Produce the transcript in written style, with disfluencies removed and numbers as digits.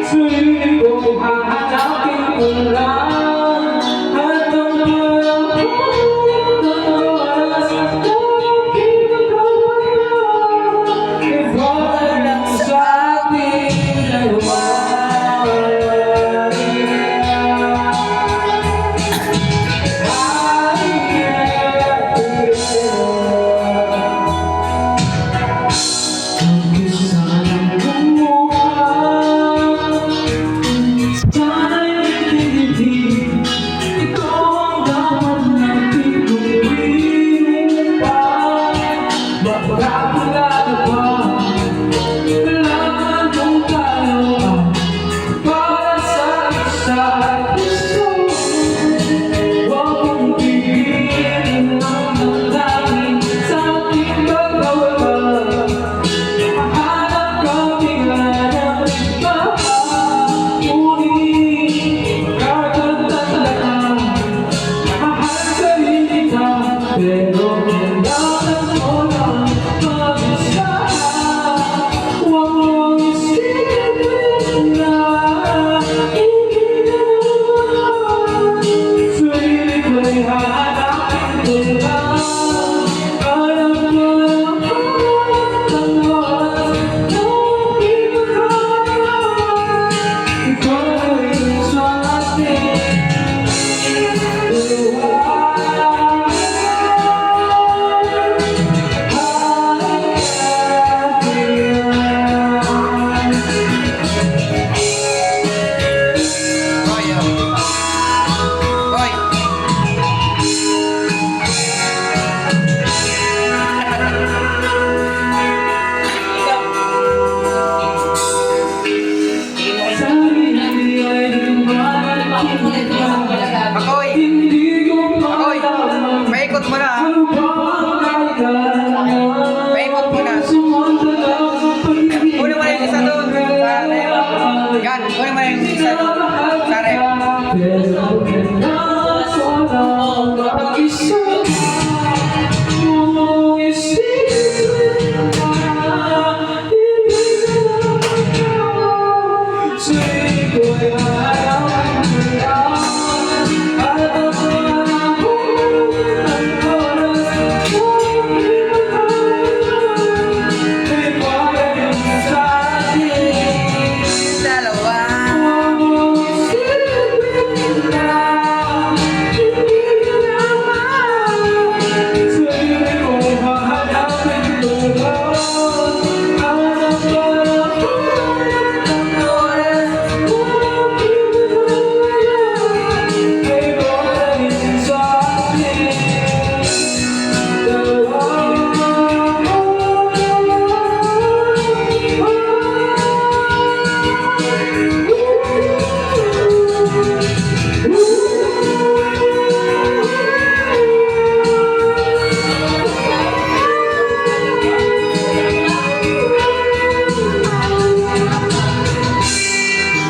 Sulit kong hahanapin ko lang at ang pagkakulit ng oras at aking magkapala iba lang sa ating dalawa. Pero kailangan mo lang mag-isa. Huwag mong isipin na hindi na naman. Sarili ko'y hahanapin ko lang. Alam ko lang ang oras na hindi makakaya. Ikaw ay sa atin dalawa. Bakoy! Bakoy! Paikot mo na! Paikot mo na! Kunin mo na yung isa doon! Yan! Kunin mo na yung isa doon! Sare! Sweet boy,